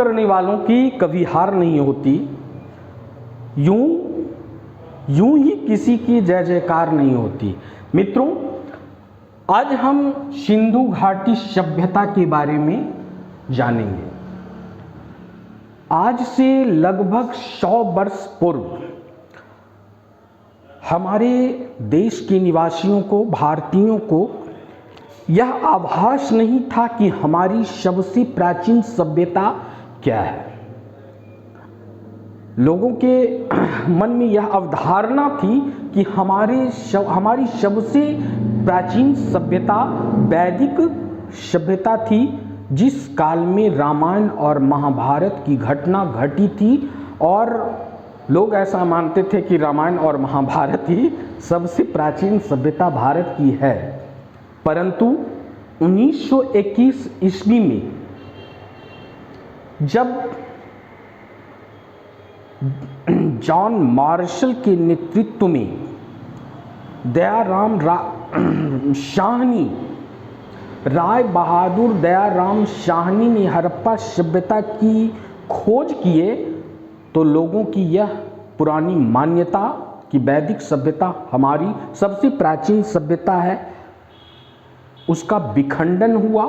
करने वालों की कभी हार नहीं होती, यूं ही किसी की जय जयकार नहीं होती। मित्रों, आज हम सिंधु घाटी सभ्यता के बारे में जानेंगे। आज से लगभग 100 वर्ष पूर्व हमारे देश के निवासियों को, भारतीयों को यह आभास नहीं था कि हमारी सबसे प्राचीन सभ्यता क्या है। लोगों के मन में यह अवधारणा थी कि हमारी सबसे प्राचीन सभ्यता वैदिक सभ्यता थी, जिस काल में रामायण और महाभारत की घटना घटी थी, और लोग ऐसा मानते थे कि रामायण और महाभारत ही सबसे प्राचीन सभ्यता भारत की है। परंतु 1921 ईस्वी में जब जॉन मार्शल के नेतृत्व में राय बहादुर दयाराम शाहनी ने हड़प्पा सभ्यता की खोज किए, तो लोगों की यह पुरानी मान्यता कि वैदिक सभ्यता हमारी सबसे प्राचीन सभ्यता है, उसका विखंडन हुआ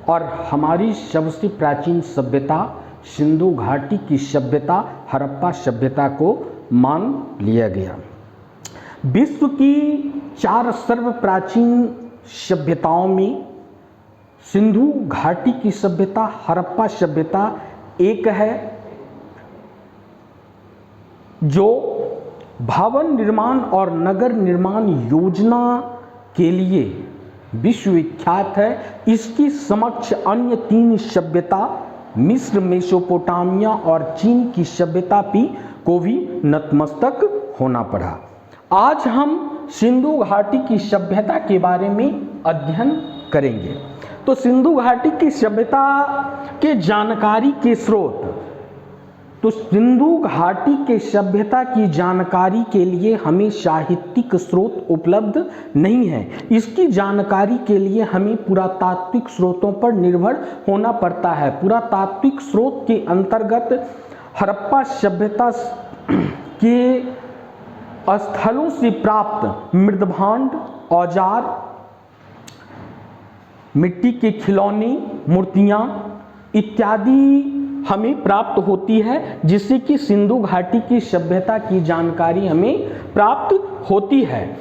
और हमारी सबसे प्राचीन सभ्यता सिंधु घाटी की सभ्यता, हड़प्पा सभ्यता को मान लिया गया। विश्व की 4 सर्व प्राचीन सभ्यताओं में सिंधु घाटी की सभ्यता, हड़प्पा सभ्यता एक है, जो भवन निर्माण और नगर निर्माण योजना के लिए विश्वविख्यात है। इसकी समक्ष अन्य 3 सभ्यता मिस्र, मेसोपोटामिया और चीन की सभ्यता को भी नतमस्तक होना पड़ा। आज हम सिंधु घाटी की सभ्यता के बारे में अध्ययन करेंगे। तो सिंधु घाटी की सभ्यता के जानकारी के स्रोत, तो सिंधु घाटी के सभ्यता की जानकारी के लिए हमें साहित्यिक स्रोत उपलब्ध नहीं है। इसकी जानकारी के लिए हमें पुरातात्विक स्रोतों पर निर्भर होना पड़ता है। पुरातात्विक स्रोत के अंतर्गत हड़प्पा सभ्यता के स्थलों से प्राप्त मृदभांड, औजार, मिट्टी के खिलौने, मूर्तियां इत्यादि हमें प्राप्त होती है, जिससे कि सिंधु घाटी की सभ्यता की जानकारी हमें प्राप्त होती है।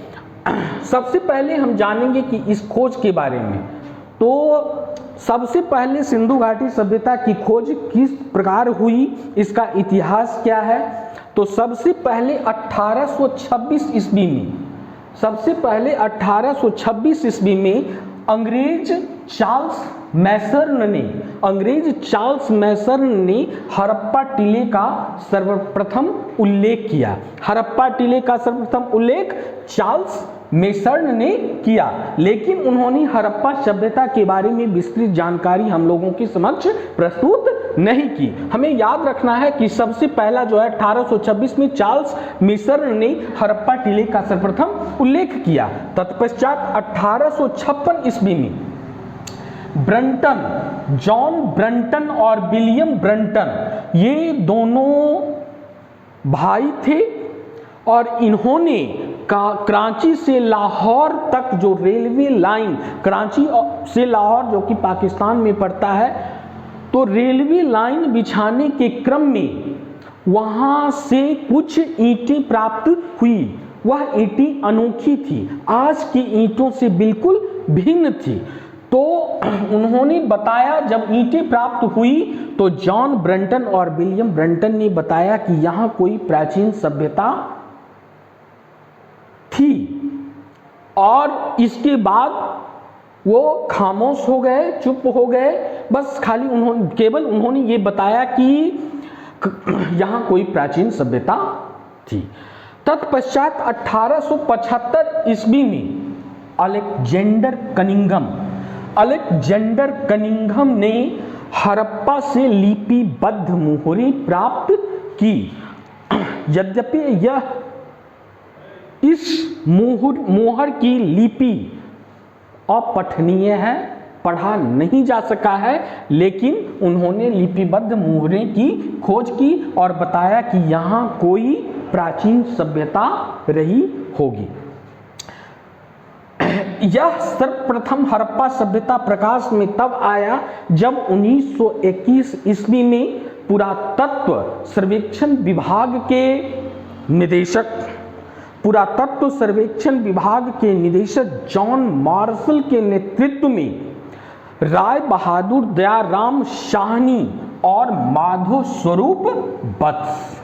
सबसे पहले हम जानेंगे कि इस खोज के बारे में। तो सबसे पहले सिंधु घाटी सभ्यता की खोज किस प्रकार हुई, इसका इतिहास क्या है। तो सबसे पहले 1826 ईस्वी में अंग्रेज चार्ल्स मैसर्न ने हड़प्पा टीले का सर्वप्रथम उल्लेख किया। हड़प्पा टीले का सर्वप्रथम उल्लेख चार्ल्स मैसर्न ने किया, लेकिन उन्होंने हड़प्पा सभ्यता के बारे में विस्तृत जानकारी हम लोगों के समक्ष प्रस्तुत नहीं की। हमें याद रखना है कि सबसे पहला जो है 1826 में चार्ल्स मैसर्न ने हड़प्पा टीले का सर्वप्रथम उल्लेख किया। तत्पश्चात 1856 ईस्वी में जॉन ब्रंटन और विलियम ब्रंटन, ये दोनों भाई थे, और इन्होंने कराची से लाहौर तक जो रेलवे लाइन, कराची से लाहौर जो कि पाकिस्तान में पड़ता है, तो रेलवे लाइन बिछाने के क्रम में वहाँ से कुछ ईंटें प्राप्त हुई। वह ईंटें अनोखी थी, आज की ईंटों से बिल्कुल भिन्न थी। तो उन्होंने बताया, जब ईंटें प्राप्त हुई तो जॉन ब्रंटन और विलियम ब्रंटन ने बताया कि यहाँ कोई प्राचीन सभ्यता थी, और इसके बाद वो खामोश हो गए, चुप हो गए। बस खाली उन्होंने ये बताया कि यहाँ कोई प्राचीन सभ्यता थी। तत्पश्चात 1875 ईस्वी में अलेक्जेंडर कनिंघम ने हड़प्पा से लिपिबद्ध मोहरें प्राप्त की। यद्यपि यह इस मोहर की लिपि अपठनीय है, पढ़ा नहीं जा सका है, लेकिन उन्होंने लिपिबद्ध मुहरें की खोज की और बताया कि यहाँ कोई प्राचीन सभ्यता रही होगी। यह सर्वप्रथम हड़प्पा सभ्यता प्रकाश में तब आया जब 1921 ईस्वी में पुरातत्व सर्वेक्षण विभाग के निदेशक जॉन मार्शल के नेतृत्व में राय बहादुर दयाराम साहनी और माधव स्वरूप वत्स।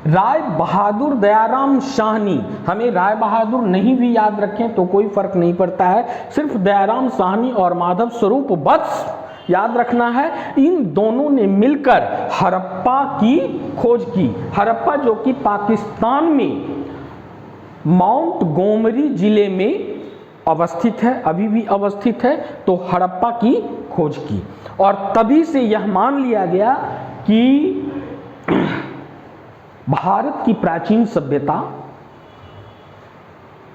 राय बहादुर दयाराम साहनी, हमें राय बहादुर नहीं भी याद रखें तो कोई फर्क नहीं पड़ता है, सिर्फ दयाराम साहनी और माधव स्वरूप वत्स याद रखना है। इन दोनों ने मिलकर हड़प्पा की खोज की। हड़प्पा जो कि पाकिस्तान में माउंट गोमरी जिले में अवस्थित है, अभी भी अवस्थित है, तो हड़प्पा की खोज की। और तभी से यह मान लिया गया कि भारत की प्राचीन सभ्यता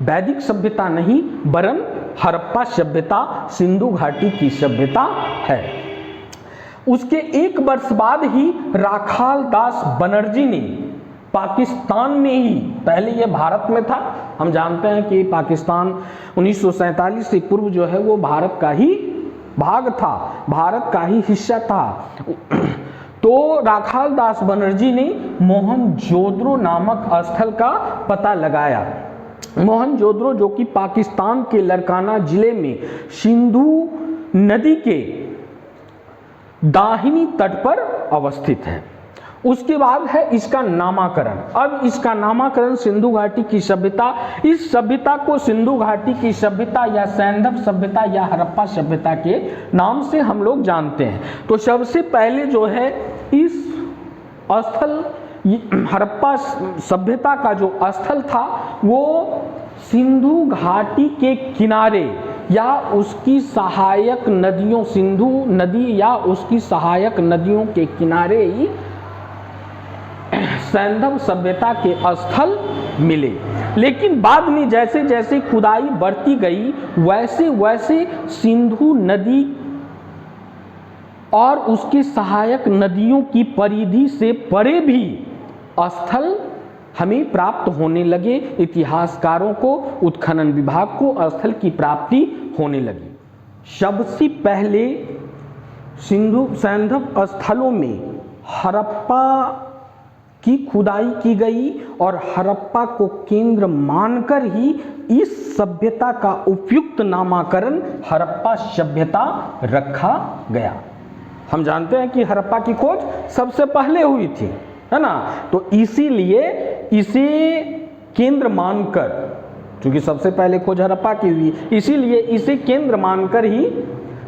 वैदिक सभ्यता नहीं वरन हड़प्पा सभ्यता सिंधु घाटी की सभ्यता है। उसके एक वर्ष बाद ही राखाल दास बनर्जी ने पाकिस्तान में ही, पहले यह भारत में था, हम जानते हैं कि पाकिस्तान 1947 से पूर्व जो है वो भारत का ही भाग था, भारत का ही हिस्सा था। तो राखाल दास बनर्जी ने मोहनजोदड़ो नामक स्थल का पता लगाया। मोहनजोदड़ो जो कि पाकिस्तान के लरकाना जिले में सिंधु नदी के दाहिनी तट पर अवस्थित है। उसके बाद है इसका नामकरण। अब इसका नामकरण सिंधु घाटी की सभ्यता, इस सभ्यता को सिंधु घाटी की सभ्यता या सैंधव सभ्यता या हड़प्पा सभ्यता के नाम से हम लोग जानते हैं। तो सबसे पहले जो है इस स्थल, हड़प्पा सभ्यता का जो स्थल था वो सिंधु घाटी के किनारे या उसकी सहायक नदियों, सिंधु नदी या उसकी सहायक नदियों के किनारे ही सैंधव सभ्यता के स्थल मिले। लेकिन बाद में जैसे जैसे खुदाई बढ़ती गई वैसे वैसे सिंधु नदी और उसके सहायक नदियों की परिधि से परे भी स्थल हमें प्राप्त होने लगे। इतिहासकारों को, उत्खनन विभाग को स्थल की प्राप्ति होने लगी। सबसे पहले सिंधु सैंधव स्थलों में हड़प्पा की खुदाई की गई और हड़प्पा को केंद्र मानकर ही इस सभ्यता का उपयुक्त नामकरण हड़प्पा सभ्यता रखा गया। हम जानते हैं कि हड़प्पा की खोज सबसे पहले हुई थी, है ना, तो इसीलिए इसे केंद्र मानकर, क्योंकि सबसे पहले खोज हड़प्पा की हुई, इसीलिए इसे केंद्र मानकर ही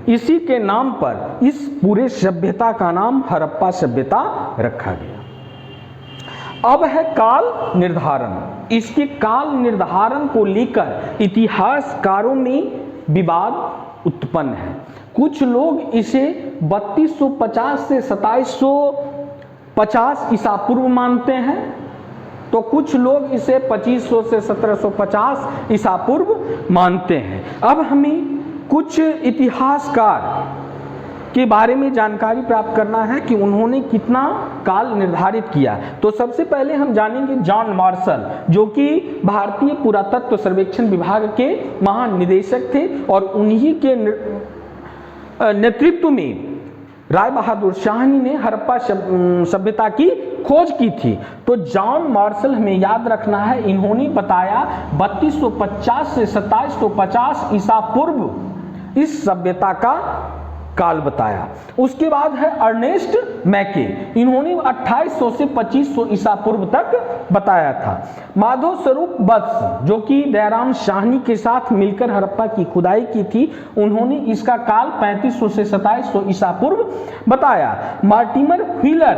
इसी के नाम पर इस पूरे सभ्यता का नाम हड़प्पा सभ्यता रखा गया। अब है काल निर्धारण। इसके काल निर्धारण को लेकर इतिहासकारों में विवाद उत्पन्न है। कुछ लोग इसे 3250 से 2750 ईसा पूर्व मानते हैं, तो कुछ लोग इसे 2500 से 1750 ईसा पूर्व मानते हैं। अब हमें कुछ इतिहासकार के बारे में जानकारी प्राप्त करना है कि उन्होंने कितना काल निर्धारित किया। तो सबसे पहले हम जानेंगे जॉन मार्शल, जो कि भारतीय पुरातत्व सर्वेक्षण विभाग के महानिदेशक थे और उन्हीं के नेतृत्व में राय बहादुर साहनी ने हड़प्पा सभ्यता की खोज की थी। तो जॉन मार्शल हमें याद रखना है, इन्होंने बताया 3250 से 2750 ईसा पूर्व इस सभ्यता का काल बताया। उसके बाद है अर्नेस्ट मैके, इन्होंने 2800 से 2500 ईसा पूर्व तक बताया था। माधव स्वरूप वत्स, जो कि दयाराम साहनी के साथ मिलकर हड़प्पा की खुदाई की थी, उन्होंने इसका काल 3500 से 2700 ईसा पूर्व बताया। मार्टिमर व्हीलर,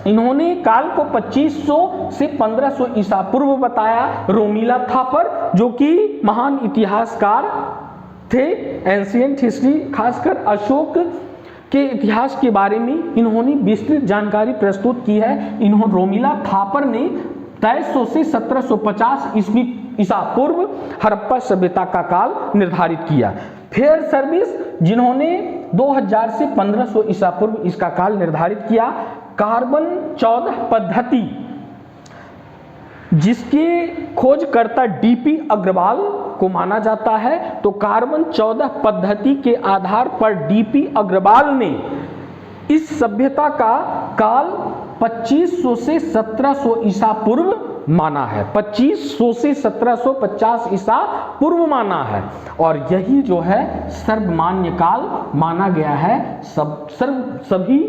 इन्होंने काल को 2500 से 1500 ईसा पूर्व बताया। रोमिला थापर, जो कि महान इतिहासकार थे, एंशिएंट हिस्ट्री, खासकर अशोक के इतिहास के बारे में इन्होंने विस्तृत जानकारी प्रस्तुत की है। इन्होंने रोमिला थापर ने 2300 से 1750 ईसा पूर्व हड़प्पा सभ्यता का काल निर्धारित किया। फेयर सर्विस जिन्होंने 2000 से 1500 ईसा पूर्व इसका काल निर्धारित किया। कार्बन 14 पद्धति जिसके खोजकर्ता डीपी अग्रवाल को माना जाता है, तो कार्बन 14 पद्धति के आधार पर डीपी अग्रवाल ने इस सभ्यता का काल 2500 से 1700 ईसा पूर्व माना है। 2500 से 1750 ईसा पूर्व माना है और यही जो है सर्वमान्य काल माना गया है। सभी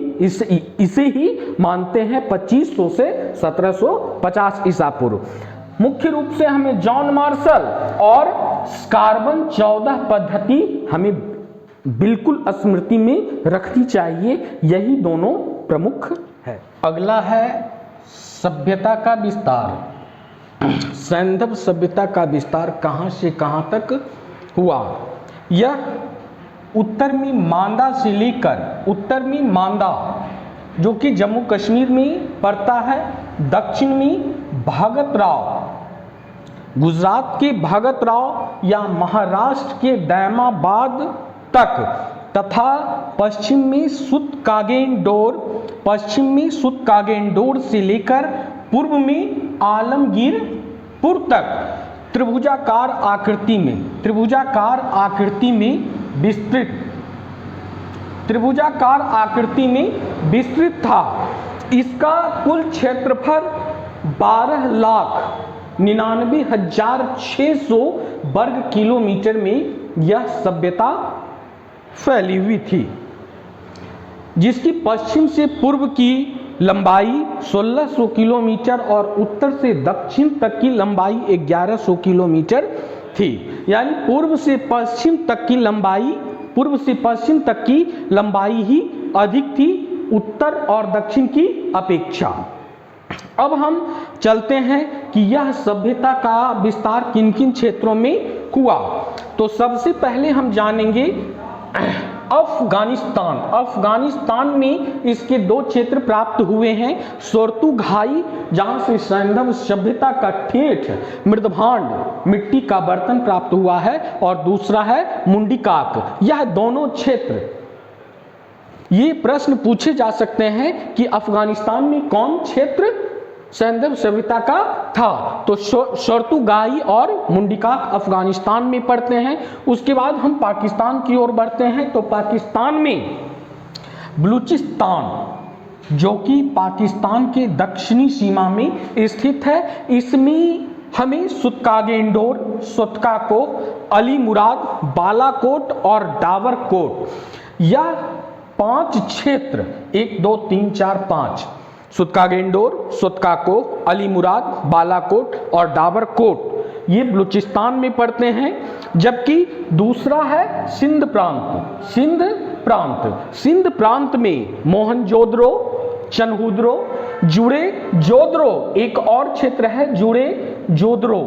इसे ही मानते हैं 2500 से 1750 ईसा पूर्व। मुख्य रूप से हमें जॉन मार्शल और कार्बन 14 पद्धति हमें बिल्कुल स्मृति में रखनी चाहिए, यही दोनों प्रमुख है। अगला है सभ्यता का विस्तार। सैंधव सभ्यता का विस्तार कहां से कहां तक हुआ? यह उत्तर में मांदा से लेकर उत्तर में मांदा जो कि जम्मू कश्मीर में पड़ता है, दक्षिण में भगतराव गुजरात के भगतराव या महाराष्ट्र के दैमाबाद तक तथा पश्चिम में सुतकागेंडोर से लेकर पूर्व में आलमगीरपुर तक त्रिभुजाकार आकृति में विस्तृत था। इसका कुल क्षेत्रफल 12,99,600 वर्ग किलोमीटर में यह सभ्यता फैली हुई थी, जिसकी पश्चिम से पूर्व की लंबाई 1600 किलोमीटर और उत्तर से दक्षिण तक की लंबाई 1100 किलोमीटर थी। यानी पूर्व से पश्चिम तक की लंबाई ही अधिक थी उत्तर और दक्षिण की अपेक्षा। अब हम चलते हैं कि यह सभ्यता का विस्तार किन किन क्षेत्रों में हुआ। तो सबसे पहले हम जानेंगे अफगानिस्तान में इसके दो क्षेत्र प्राप्त हुए हैं। सोर्तुगाई जहां से सैंधव सभ्यता का ठेठ मृदभांड मिट्टी का बर्तन प्राप्त हुआ है और दूसरा है मुंडिकाक। यह दोनों क्षेत्र, ये प्रश्न पूछे जा सकते हैं कि अफगानिस्तान में कौन क्षेत्र सैंधव सभ्यता का था, तो सोर्तुगाई और मुंडिकाक अफगानिस्तान में पड़ते हैं। उसके बाद हम पाकिस्तान की ओर बढ़ते हैं, तो पाकिस्तान में बलूचिस्तान जो कि पाकिस्तान के दक्षिणी सीमा में स्थित है, इसमें हमें सुतकागेंडोर, सुतकाकोट, अली मुराद, बालाकोट और डाबरकोट, यह 5 क्षेत्र 1 2 3 4 5 सुतकागेंडोर, सुतकाकोट, अली मुराद, बालाकोट और डाबरकोट ये बलूचिस्तान में पड़ते हैं। जबकि दूसरा है सिंध प्रांत में मोहनजोदड़ो, चनहुद्रो, जुड़े जोदड़ो, एक और क्षेत्र है जुड़े जोदड़ो,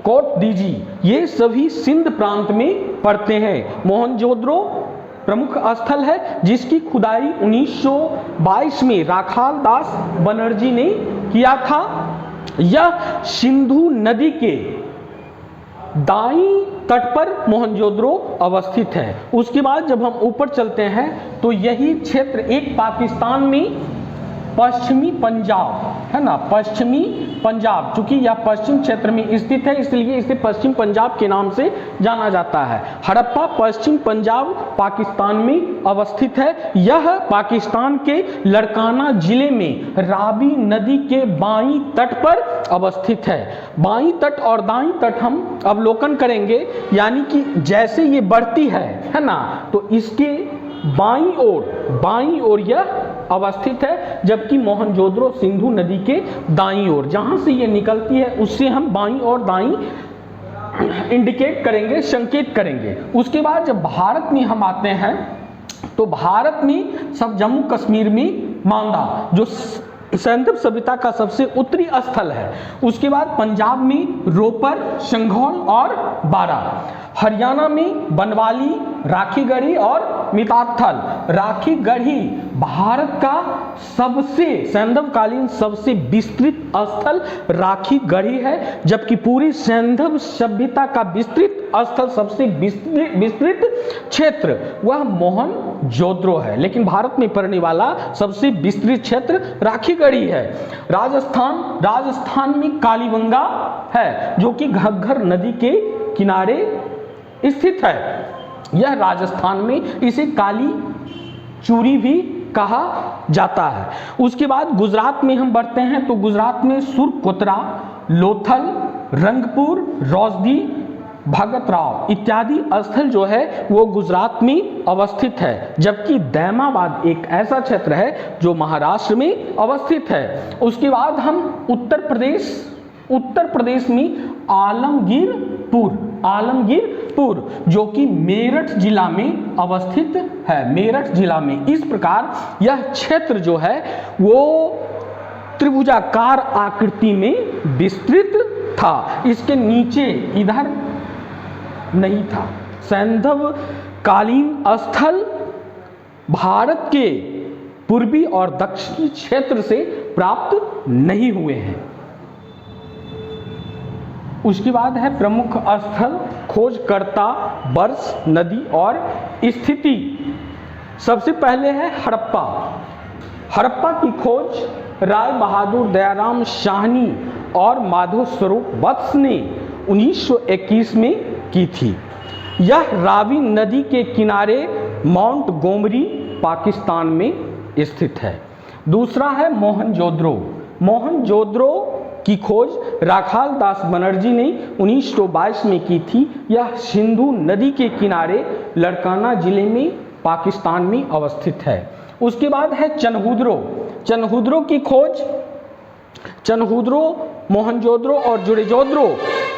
कोट दीजी, ये सभी सिंध प्रांत में पड़ते हैं। मोहनजोदड़ो प्रमुख स्थल है जिसकी खुदाई 1922 में राखाल दास बनर्जी ने किया था। यह सिंधु नदी के दाईं तट पर मोहनजोदड़ो अवस्थित है। उसके बाद जब हम ऊपर चलते हैं तो यही क्षेत्र एक पाकिस्तान में पश्चिमी पंजाब है ना, पश्चिमी पंजाब, चूंकि यह पश्चिम क्षेत्र में स्थित है इसलिए इसे पश्चिम पंजाब के नाम से जाना जाता है। हड़प्पा पश्चिम पंजाब पाकिस्तान में अवस्थित है। यह पाकिस्तान के लड़काना जिले में रावी नदी के बाईं तट पर अवस्थित है। बाईं तट और दाईं तट हम अवलोकन करेंगे, यानी कि जैसे ये बढ़ती है ना, तो इसके बाईं ओर यह अवस्थित है, जबकि मोहनजोदड़ो सिंधु नदी के दाईं ओर, जहां से ये निकलती है उससे हम बाईं और दाईं इंडिकेट करेंगे, संकेत करेंगे। उसके बाद जब भारत में हम आते हैं तो भारत में सब जम्मू कश्मीर में मांदा जो सैंधव सभ्यता का सबसे उत्तरी स्थल है। उसके बाद पंजाब में रोपर, संघौल और बारा, हरियाणा में बनवाली, राखीगढ़ी और मिताथल, राखी गढ़ी भारत का सबसे सैंधवकालीन सबसे विस्तृत स्थल राखी गढ़ी है, जबकि पूरी सैंधव सभ्यता का विस्तृत स्थल सबसे विस्तृत क्षेत्र वह मोहनजोदड़ो है, लेकिन भारत में पड़ने वाला सबसे विस्तृत क्षेत्र राखी गढ़ी है। राजस्थान में कालीबंगा है जो कि घग्गर नदी के किनारे स्थित है। यह राजस्थान में इसे काली चूरी भी कहा जाता है। उसके बाद गुजरात में हम बढ़ते हैं तो गुजरात में सुरकोतरा, लोथल, रंगपुर, रौजदी, भगतराव इत्यादि स्थल जो है वो गुजरात में अवस्थित है, जबकि दैमाबाद एक ऐसा क्षेत्र है जो महाराष्ट्र में अवस्थित है। उसके बाद हम उत्तर प्रदेश में आलमगीरपुर जो कि मेरठ जिला में अवस्थित है, मेरठ जिला में। इस प्रकार यह क्षेत्र जो है वो त्रिभुजाकार आकृति में विस्तृत था, इसके नीचे इधर नहीं था। सैंधव कालीन स्थल भारत के पूर्वी और दक्षिणी क्षेत्र से प्राप्त नहीं हुए हैं। उसके बाद है प्रमुख स्थल, खोजकर्ता, वर्ष, नदी और स्थिति। सबसे पहले है हड़प्पा। हड़प्पा की खोज राय बहादुर, दयाराम साहनी और माधव स्वरूप वत्स ने 1921 में की थी। यह रावी नदी के किनारे माउंट गोमरी पाकिस्तान में स्थित है। दूसरा है मोहनजोदड़ो। मोहनजोदड़ो की खोज राखाल दास बनर्जी ने 1922 में की थी। यह सिंधु नदी के किनारे लड़काना जिले में पाकिस्तान में अवस्थित है। उसके बाद है चनहुद्रो। चनहुद्रो की खोज चनहुद्रो, मोहनजोदड़ो और जोड़ेजोदड़ो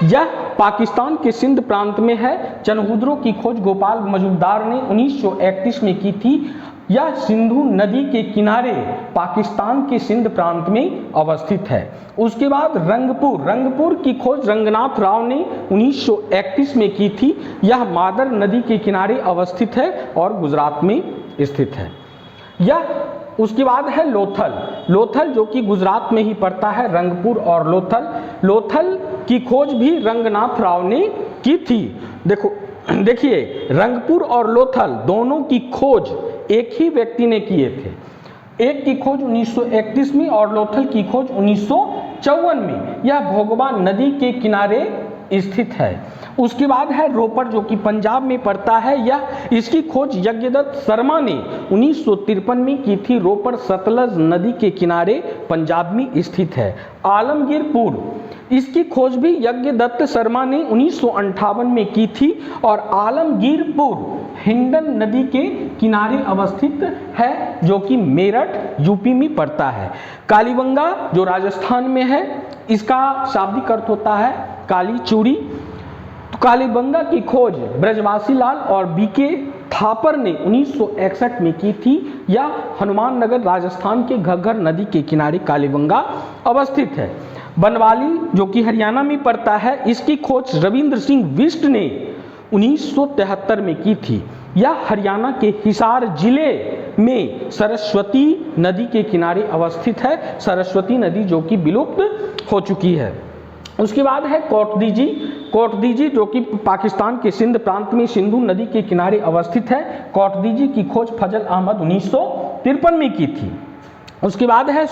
यह पाकिस्तान के सिंध प्रांत में है। चनहुद्रो की खोज गोपाल मजुमदार ने 1931 में की थी। यह सिंधु नदी के किनारे पाकिस्तान के सिंध प्रांत में अवस्थित है। उसके बाद रंगपुर की खोज रंगनाथ राव ने 1931 में की थी। यह मादर नदी के किनारे अवस्थित है और गुजरात में स्थित है। उसके बाद है लोथल जो कि गुजरात में ही पड़ता है। रंगपुर और लोथल की खोज भी रंगनाथ राव ने की थी। देखिए रंगपुर और लोथल दोनों की खोज एक ही व्यक्ति ने किए थे। एक की खोज 1931 में और लोथल की खोज 1954 में। यह भोगवा नदी के किनारे स्थित है। उसके बाद है रोपड़ जो कि पंजाब में पड़ता है। इसकी खोज यज्ञदत्त शर्मा ने 1953 में की थी। रोपड़ सतलज नदी के किनारे पंजाब में स्थित है। आलमगीरपुर, इसकी खोज भी यज्ञदत्त शर्मा ने 1958 में की थी और आलमगीरपुर हिंडन नदी के किनारे अवस्थित है जो कि मेरठ यूपी में पड़ता है। कालीबंगा जो राजस्थान में है, इसका शाब्दिक अर्थ होता है काली चूड़ी। तो कालीबंगा की खोज ब्रजवासी लाल और बीके थापर ने 1961 में की थी। यह हनुमाननगर राजस्थान के घग्गर नदी के किनारे कालीबंगा अवस्थित है। बनवाली जो कि हरियाणा में पड़ता है, इसकी खोज रविंद्र सिंह बिष्ट ने 1973 में की थी। यह हरियाणा के हिसार जिले में सरस्वती नदी के किनारे अवस्थित है। सरस्वती नदी जो कि विलुप्त हो चुकी है। उसके बाद है कोटदीजी जो कि पाकिस्तान के सिंध प्रांत में सिंधु नदी के किनारे अवस्थित है। कोटदीजी की खोज फजल अहमद 1953 में की थी। उसके बाद है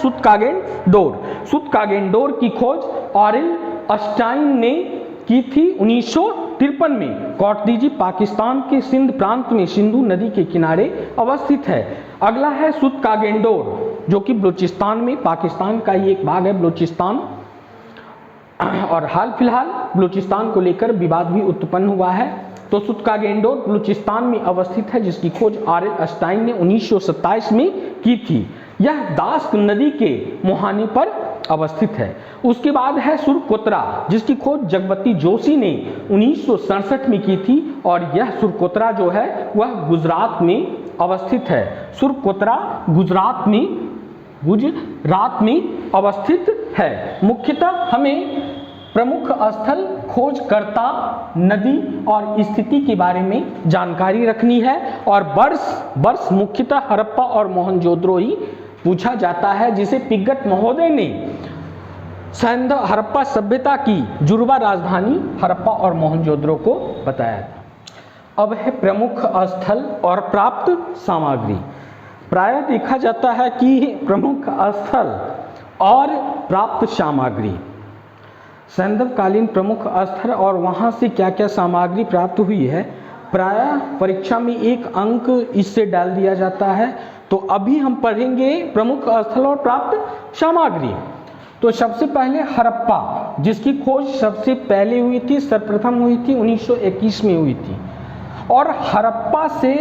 सुतकागेंडोर की खोज ऑरिल अस्टाइन ने की थी 1953 में। कोटदीजी पाकिस्तान के सिंध प्रांत में सिंधु नदी के किनारे अवस्थित है। अगला है सुतकागेंडोर जो कि बलूचिस्तान में, पाकिस्तान का ही एक भाग है बलूचिस्तान, और हाल फिलहाल बलूचिस्तान को लेकर विवाद भी उत्पन्न हुआ है। तो सुतकागेंडोर बलूचिस्तान में अवस्थित है जिसकी खोज आरिल अस्टाइन ने 1927 में की थी। यह दास्क नदी के मुहाने पर अवस्थित है। उसके बाद है सुरकोतरा जिसकी खोज जगवती जोशी ने 1967 में की थी और यह सुरकोतरा जो है वह गुजरात में अवस्थित है। सुरकोतरा गुजरात में अवस्थित है। मुख्यतः हमें प्रमुख स्थल, खोजकर्ता, नदी और स्थिति के बारे में जानकारी रखनी है। और वर्ष मुख्यतः हड़प्पा और मोहनजोदड़ो ही पूछा जाता है, जिसे पिग्गट महोदय ने सैंधव हड़प्पा सभ्यता की जुड़वा राजधानी हड़प्पा और मोहनजोदड़ो को बताया। अब है प्रमुख स्थल और प्राप्त सामग्री। प्रायः देखा जाता है कि प्रमुख स्थल और प्राप्त सामग्री, सैंधवकालीन प्रमुख स्थल और वहाँ से क्या क्या सामग्री प्राप्त हुई है, प्रायः परीक्षा में 1 अंक इससे डाल दिया जाता है। तो अभी हम पढ़ेंगे प्रमुख स्थल और प्राप्त सामग्री। तो सबसे पहले हड़प्पा, जिसकी खोज सबसे पहले हुई थी, सर्वप्रथम हुई थी 1921 में हुई थी। और हड़प्पा से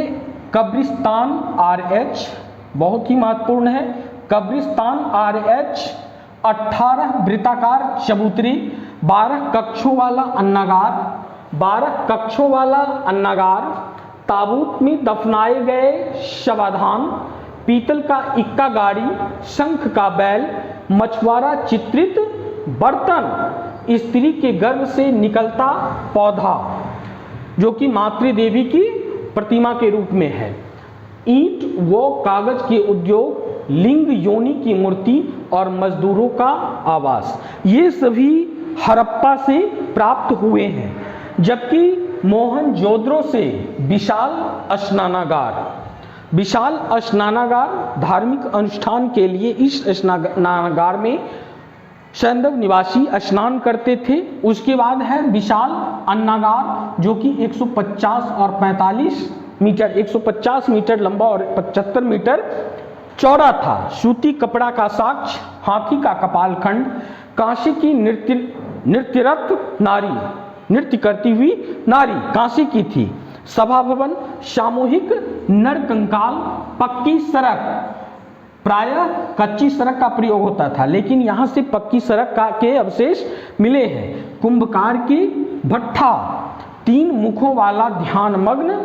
कब्रिस्तान RH बहुत ही महत्वपूर्ण है। कब्रिस्तान RH 18 वृत्ताकार चबूतरी, 12 कक्षों वाला अन्नागार, ताबूत में दफनाए गए शवाधान, पीतल का इक्का गाड़ी, शंख का बैल, मछुआरा चित्रित बर्तन, स्त्री के गर्भ से निकलता पौधा जो कि मातृ देवी की प्रतिमा के रूप में है, ईंट व कागज के उद्योग, लिंग योनि की मूर्ति और मजदूरों का आवास, ये सभी हड़प्पा से प्राप्त हुए हैं। जबकि मोहनजोदड़ो से विशाल स्नानागार धार्मिक अनुष्ठान के लिए इस स्नानागार में सैंधव निवासी स्नान करते थे। उसके बाद है विशाल अन्नागार, जो कि 150 और 45 मीटर, 150 मीटर लंबा और 75 मीटर चौड़ा था। सूती कपड़ा का साक्ष, हाथी का कपालखंड, कांसे की नृत्यरत नारी, नृत्य करती हुई नारी कांसे की थी, सभा भवन, सामूहिक नरकंकाल, पक्की सड़क, प्रायः कच्ची सड़क का प्रयोग होता था, लेकिन यहाँ से पक्की सड़क के अवशेष मिले हैं। कुंभकार की भट्ठा, 3 मुखों वाला ध्यानमग्न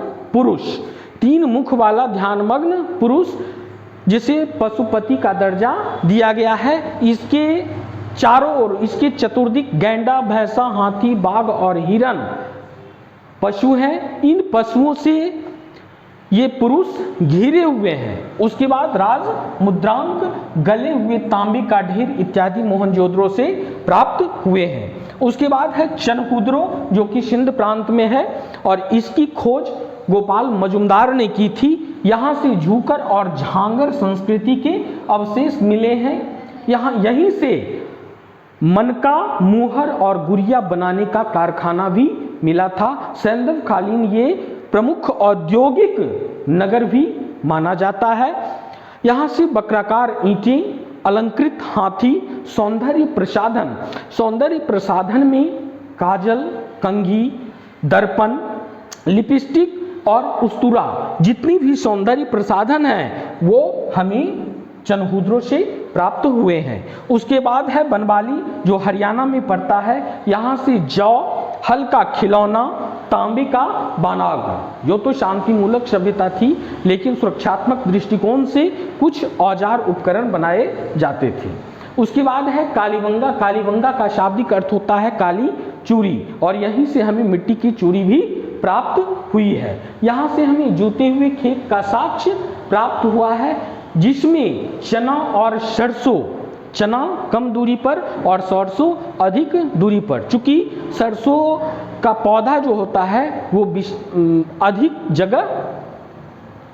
पुरुष, जिसे पशुपति का दर्जा दिया गया है। इसके चारों ओर इसके चतुर्दिक गैंडा, भैंसा, हाथी, बाघ और हिरन पशु हैं। इन पशुओं से ये पुरुष घिरे हुए हैं। उसके बाद राज मुद्रांक, गले हुए तांबे का ढेर इत्यादि मोहनजोदड़ो से प्राप्त हुए हैं। उसके बाद है चनहुद्रो, जो कि सिंध प्रांत में है और इसकी खोज गोपाल मजुमदार ने की थी। यहाँ से झूकर और झांगर संस्कृति के अवशेष मिले हैं। यहीं से मनका, मुहर और गुड़िया बनाने का कारखाना भी मिला था। सैंधवकालीन ये प्रमुख औद्योगिक नगर भी माना जाता है। यहाँ से वक्राकार ईंटें, अलंकृत हाथी, सौंदर्य प्रसाधन में काजल, कंघी, दर्पण, लिपस्टिक और उस्तुरा, जितनी भी सौंदर्य प्रसाधन हैं वो हमें चनहुद्रो से प्राप्त हुए हैं। उसके बाद है बनवाली, जो हरियाणा में पड़ता है। यहाँ से जौ, हल्का खिलौना, तांबे का बानाग, जो तो शांतिमूलक सभ्यता थी, लेकिन सुरक्षात्मक दृष्टिकोण से कुछ औजार उपकरण बनाए जाते थे। उसके बाद है कालीबंगा का शाब्दिक अर्थ होता है काली चूड़ी, और यहीं से हमें मिट्टी की चूड़ी भी प्राप्त हुई है। यहाँ से हमें जूते हुए खेत का साक्ष्य प्राप्त हुआ है, जिसमें चना और सरसों, चना कम दूरी पर और सरसों अधिक दूरी पर। चूंकि सरसों का पौधा जो होता है वो अधिक जगह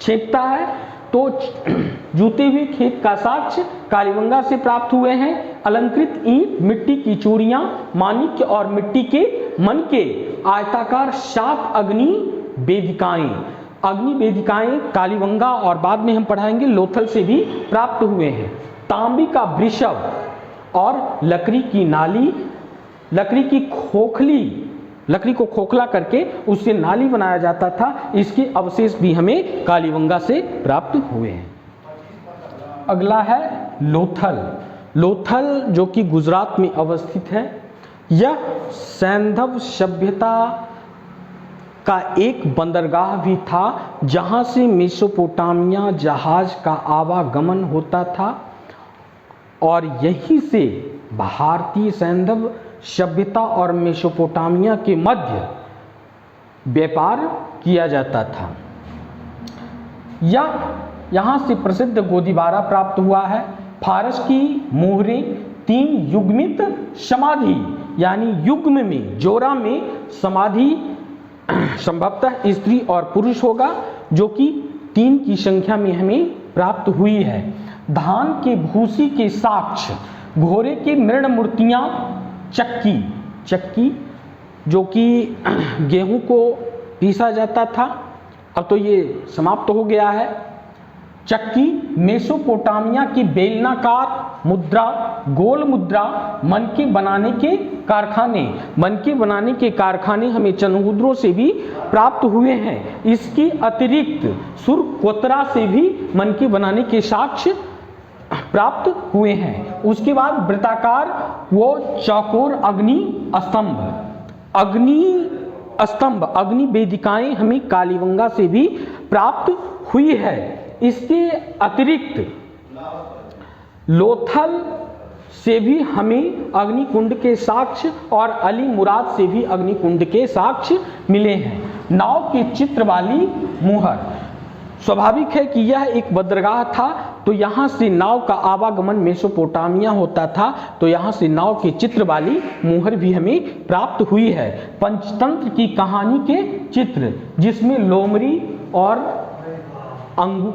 छेदता है, तो जूते हुए खेत का साक्ष्य कालीबंगा से प्राप्त हुए हैं। अलंकृत ईंट, मिट्टी की चूड़ियाँ, माणिक्य और मिट्टी के मन के आयताकार 7 अग्नि वेदिकाएं कालीबंगा और बाद में हम पढ़ाएंगे लोथल से भी प्राप्त हुए हैं। तांबे का वृषभ और लकड़ी की नाली, लकड़ी को खोखला करके उससे नाली बनाया जाता था। इसके अवशेष भी हमें कालीबंगा से प्राप्त हुए हैं। अगला है लोथल, जो कि गुजरात में अवस्थित है। यह सैंधव सभ्यता का एक बंदरगाह भी था, जहां से मेसोपोटामिया जहाज का आवागमन होता था और यहीं से भारतीय सैंधव सभ्यता और मेसोपोटामिया के मध्य व्यापार किया जाता था। यहाँ से प्रसिद्ध गोदीबारा प्राप्त हुआ है। फारस की मोहरें 3 युग्मित समाधि यानी युग्म में जोरा में समाधि संभवतः स्त्री और पुरुष होगा, जो कि 3 की संख्या में हमें प्राप्त हुई है। धान के भूसी के साक्ष्य, घोड़े के मृण मूर्तियाँ, चक्की जो कि गेहूं को पीसा जाता था, अब तो ये समाप्त हो गया है। चक्की, मेसोपोटामिया की बेलनाकार मुद्रा, गोल मुद्रा, मनके बनाने के कारखाने हमें चंद्रमुद्रों से भी प्राप्त हुए हैं। इसके अतिरिक्त सुरकोतरा से भी मनके बनाने के साक्ष्य प्राप्त हुए हैं। उसके बाद वृत्ताकार वो चौकोर अग्नि वेदिकाएं हमें कालीबंगा से भी प्राप्त हुई है। इसके अतिरिक्त लोथल से भी हमें अग्निकुंड के साक्ष्य और अली मुराद से भी अग्निकुंड के साक्ष्य मिले हैं। नाव के चित्र वाली मुहर, स्वाभाविक है कि यह एक बंदरगाह था, तो यहाँ से नाव का आवागमन मेसोपोटामिया होता था, तो यहाँ से नाव के चित्र वाली मुहर भी हमें प्राप्त हुई है। पंचतंत्र की कहानी के चित्र, जिसमें लोमड़ी और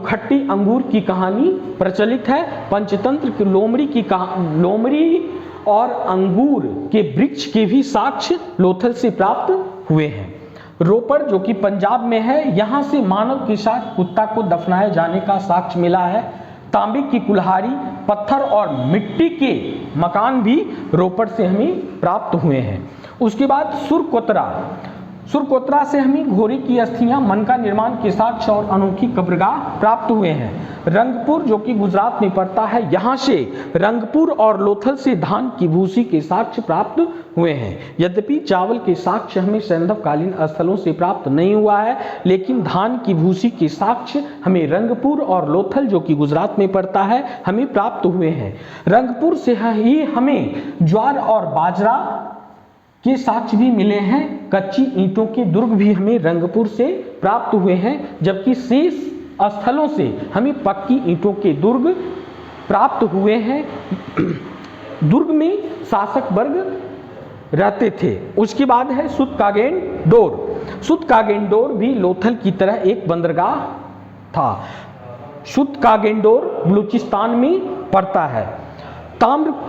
खट्टी अंगूर की कहानी प्रचलित है। पंचतंत्र की लोमड़ी और अंगूर के वृक्ष के भी साक्ष्य लोथल से प्राप्त हुए हैं। रोपड़ जो कि पंजाब में है, यहाँ से मानव के साथ कुत्ता को दफनाए जाने का साक्ष्य मिला है। तांबे की कुल्हाड़ी, पत्थर और मिट्टी के मकान भी रोपड़ से हमें प्राप्त हुए हैं। उसके बाद सुरकोतरा से हमें घोड़े की अस्थियां, मन का निर्माण के साक्ष्य और अनोखी कब्रगाह प्राप्त हुए हैं। रंगपुर जो कि गुजरात में पड़ता है, यहाँ से रंगपुर और लोथल से धान की भूसी के साक्ष्य प्राप्त हुए हैं। यद्यपि चावल के साक्ष्य हमें सैंधवकालीन स्थलों से प्राप्त नहीं हुआ है, लेकिन धान की भूसी के साक्ष्य हमें रंगपुर और लोथल जो कि गुजरात में पड़ता है हमें प्राप्त हुए हैं। रंगपुर से ही हमें ज्वार और बाजरा के साक्ष्य भी मिले हैं। कच्ची ईंटों के दुर्ग भी हमें रंगपुर से प्राप्त हुए हैं, जबकि शेष स्थलों से हमें पक्की ईंटों के दुर्ग प्राप्त हुए हैं। दुर्ग में शासक वर्ग रहते थे। उसके बाद है सुतकागेंडोर भी लोथल की तरह एक बंदरगाह था। सुतकागेंडोर बलूचिस्तान में पड़ता है।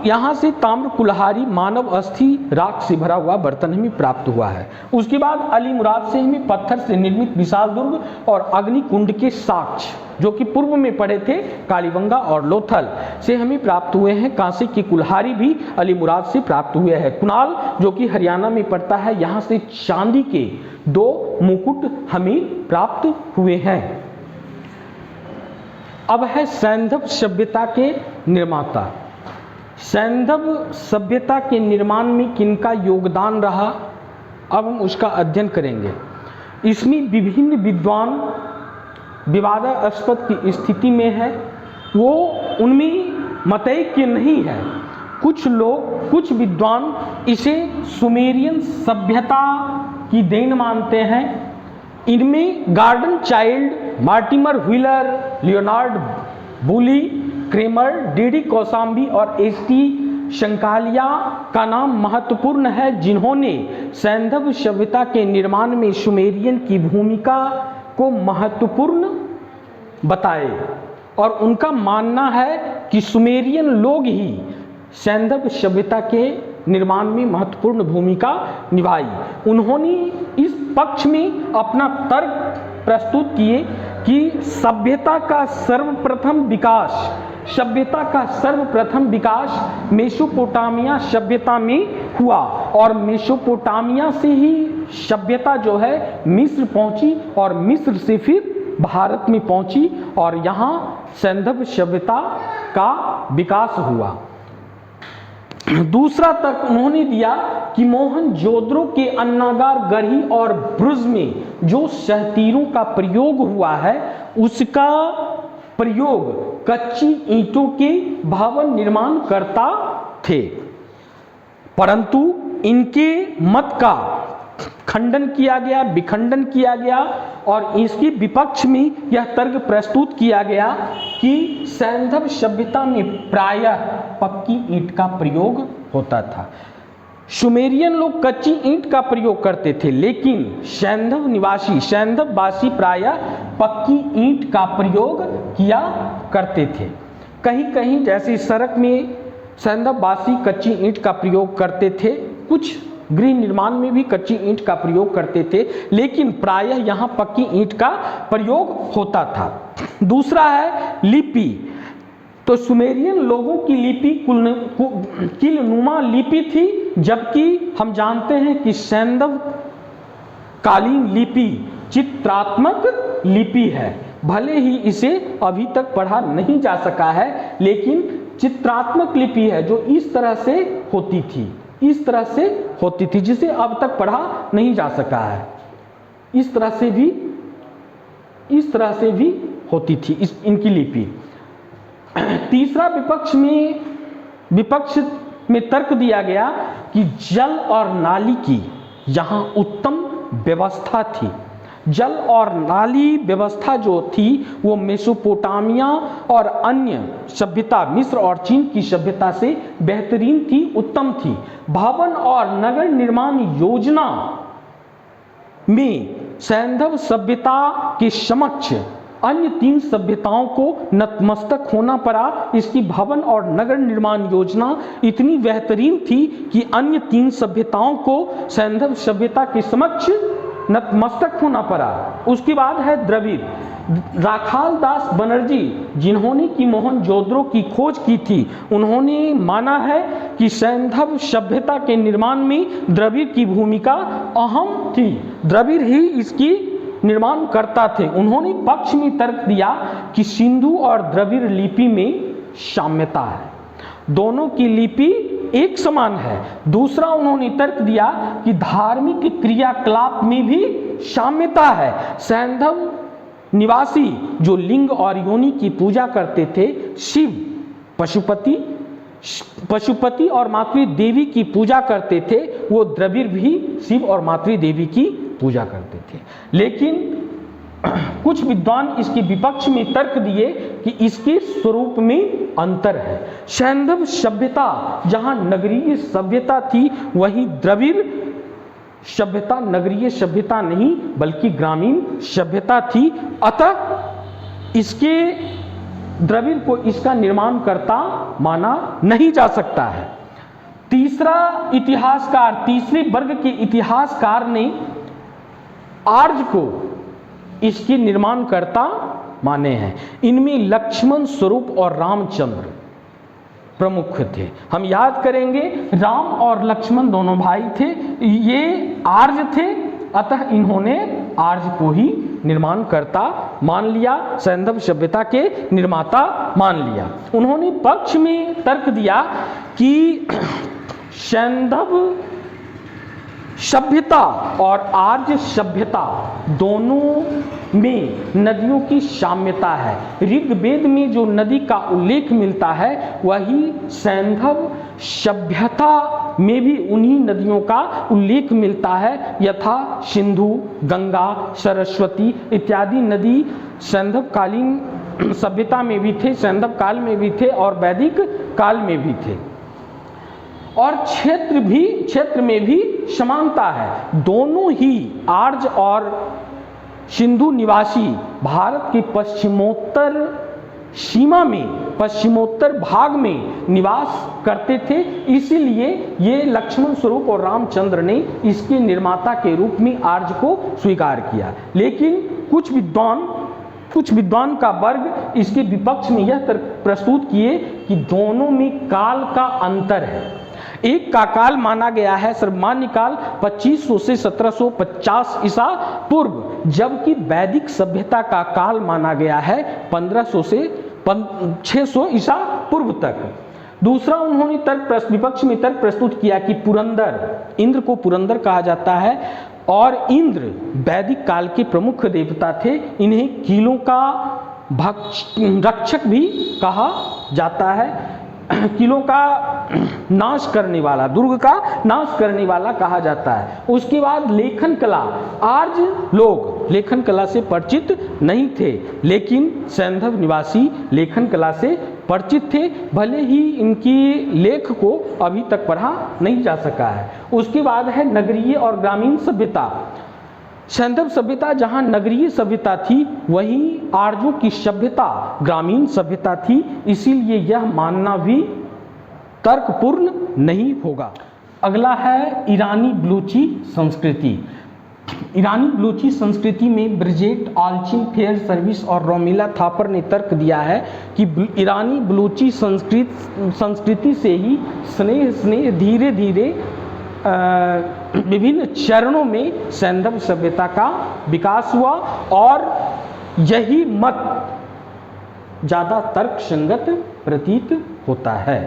यहाँ से ताम्र कुल्हाड़ी, मानव अस्थि, राख से भरा हुआ बर्तन हमें प्राप्त हुआ है। उसके बाद अली मुराद से हमें पत्थर से निर्मित विशाल दुर्ग और अग्निकुंड के साक्ष्य, जो कि पूर्व में पड़े थे कालीबंगा और लोथल, से हमें प्राप्त हुए हैं। कांसे की कुल्हाड़ी भी अली मुराद से प्राप्त हुए हैं। कुनाल जो कि हरियाणा में पड़ता है, यहाँ से चांदी के 2 मुकुट हमें प्राप्त हुए हैं। अब है सैंधव सभ्यता के निर्माता। सैंधव सभ्यता के निर्माण में किनका योगदान रहा, अब हम उसका अध्ययन करेंगे। इसमें विभिन्न विद्वान विवादास्पद की स्थिति में है, वो उनमें मतैक्य नहीं है। कुछ विद्वान इसे सुमेरियन सभ्यता की देन मानते हैं। इनमें Gordon Childe, Mortimer Wheeler, Leonard Woolley, Kramer, D D Kosambi और एसटी शंकालिया का नाम महत्वपूर्ण है, जिन्होंने सैंधव सभ्यता के निर्माण में सुमेरियन की भूमिका को महत्वपूर्ण बताए। और उनका मानना है कि सुमेरियन लोग ही सैंधव सभ्यता के निर्माण में महत्वपूर्ण भूमिका निभाई। उन्होंने इस पक्ष में अपना तर्क प्रस्तुत किए कि सभ्यता का सर्वप्रथम विकास मेसोपोटामिया सभ्यता में हुआ, और मेसोपोटामिया से ही सभ्यता जो है मिस्र पहुंची, और मिस्र से फिर भारत में पहुंची, और यहाँ सैंधव सभ्यता का विकास हुआ। दूसरा तर्क उन्होंने दिया कि मोहनजोदड़ो के अन्नागार, गढ़ी और ब्रुज में जो सहतीरों का प्रयोग हुआ है, उसका प्रयोग कच्ची ईंटों के भवन निर्माण करता थे, परंतु इनके मत का खंडन किया गया, विखंडन किया गया और इसके विपक्ष में यह तर्क प्रस्तुत किया गया कि सैंधव सभ्यता में प्रायः पक्की ईंट का प्रयोग होता था। सुमेरियन लोग कच्ची ईंट का प्रयोग करते थे, लेकिन सैंधव वासी प्रायः पक्की ईंट का प्रयोग किया करते थे। कहीं कहीं जैसे सड़क में सैंधव वासी कच्ची ईंट का प्रयोग करते थे, कुछ गृह निर्माण में भी कच्ची ईंट का प्रयोग करते थे, लेकिन प्रायः यहाँ पक्की ईंट का प्रयोग होता था। दूसरा है लिपि। तो सुमेरियन लोगों की लिपि किलनुमा लिपि थी, जबकि हम जानते हैं कि सैंधव कालीन लिपि चित्रात्मक लिपि है। भले ही इसे अभी तक पढ़ा नहीं जा सका है, लेकिन चित्रात्मक लिपि है जो इस तरह से होती थी, जिसे अब तक पढ़ा नहीं जा सका है। इस तरह से भी होती थी इनकी लिपि। तीसरा विपक्ष में तर्क दिया गया कि जल और नाली की यहाँ उत्तम व्यवस्था थी। जल और नाली व्यवस्था जो थी वो मेसोपोटामिया और अन्य सभ्यता, मिस्र और चीन की सभ्यता से बेहतरीन थी, उत्तम थी। भवन और नगर निर्माण योजना में सैंधव सभ्यता के समक्ष अन्य 3 सभ्यताओं को नतमस्तक होना पड़ा। इसकी भवन और नगर निर्माण योजना इतनी बेहतरीन थी कि अन्य 3 सभ्यताओं को सैंधव सभ्यता के समक्ष नतमस्तक होना पड़ा। उसके बाद है द्रविड़। राखाल दास बनर्जी, जिन्होंने कि मोहनजोदड़ो की खोज की थी, उन्होंने माना है कि सैंधव सभ्यता के निर्माण में द्रविड़ की भूमिका अहम थी। द्रविड़ ही इसकी निर्माण करता थे। उन्होंने पक्ष में तर्क दिया कि सिंधु और द्रविड़ लिपि में साम्यता है, दोनों की लिपि एक समान है। दूसरा उन्होंने तर्क दिया कि धार्मिक क्रियाकलाप में भी साम्यता है। सैंधव निवासी जो लिंग और योनि की पूजा करते थे, शिव पशुपति और मातृ देवी की पूजा करते थे, वो द्रविड़ भी शिव और मातृ देवी की पूजा करते थे। लेकिन कुछ विद्वान इसके विपक्ष में तर्क दिए कि इसके स्वरूप में अंतर है। सैंधव सभ्यता जहां नगरीय सभ्यता थी, वहीं द्रविड़ सभ्यता नगरीय सभ्यता नहीं बल्कि ग्रामीण सभ्यता थी। अतः इसके द्रविड़ को इसका निर्माण करता माना नहीं जा सकता है। तीसरे वर्ग के इतिहासकार ने आर्य को इसके निर्माणकर्ता माने हैं। इनमें लक्ष्मण स्वरूप और रामचंद्र प्रमुख थे। हम याद करेंगे, राम और लक्ष्मण दोनों भाई थे, ये आर्य थे, अतः इन्होंने आर्य को ही निर्माणकर्ता मान लिया, सैंधव सभ्यता के निर्माता मान लिया। उन्होंने पक्ष में तर्क दिया कि सैंधव सभ्यता और आर्य सभ्यता दोनों में नदियों की साम्यता है। ऋग्वेद में जो नदी का उल्लेख मिलता है, वही सैंधव सभ्यता में भी उन्हीं नदियों का उल्लेख मिलता है, यथा सिंधु, गंगा, सरस्वती इत्यादि नदी सैंधव कालीन सभ्यता में भी थे, सैंधव काल में भी थे और वैदिक काल में भी थे। और क्षेत्र में भी समानता है। दोनों ही आर्य और सिंधु निवासी भारत के पश्चिमोत्तर सीमा में, पश्चिमोत्तर भाग में निवास करते थे। इसीलिए ये लक्ष्मण स्वरूप और रामचंद्र ने इसके निर्माता के रूप में आर्य को स्वीकार किया। लेकिन कुछ विद्वान का वर्ग इसके विपक्ष में यह तर्क प्रस्तुत किए कि दोनों में काल का अंतर है। एक का काल माना गया है सर्वमान्य काल 2500 से 1750 ईसा पूर्व, जबकि वैदिक सभ्यता का काल माना गया है 1500 से 600 ईसा पूर्व तक। दूसरा उन्होंने विपक्ष में तर्क प्रस्तुत किया कि इंद्र को पुरंदर कहा जाता है और इंद्र वैदिक काल के प्रमुख देवता थे। इन्हें किलों का रक्षक भी कहा जाता है। किलों का नाश करने वाला, दुर्ग का नाश करने वाला कहा जाता है। उसके बाद लेखन कला, आर्य लोग लेखन कला से परिचित नहीं थे, लेकिन सैंधव निवासी लेखन कला से परिचित थे, भले ही इनकी लेख को अभी तक पढ़ा नहीं जा सका है। उसके बाद है नगरीय और ग्रामीण सभ्यता। सैंधव सभ्यता जहां नगरीय सभ्यता थी, वहीं आर्यों की सभ्यता ग्रामीण सभ्यता थी, इसीलिए यह मानना भी तर्कपूर्ण नहीं होगा। अगला है ईरानी बलूची संस्कृति। ईरानी बलूची संस्कृति में ब्रिजेट ऑल्चिन, फेयर सर्विस और रोमिला थापर ने तर्क दिया है कि ईरानी बलूची संस्कृति से ही स्नेह धीरे धीरे विभिन्न चरणों में सैंधव सभ्यता का विकास हुआ, और यही मत ज़्यादा तर्कसंगत प्रतीत होता है।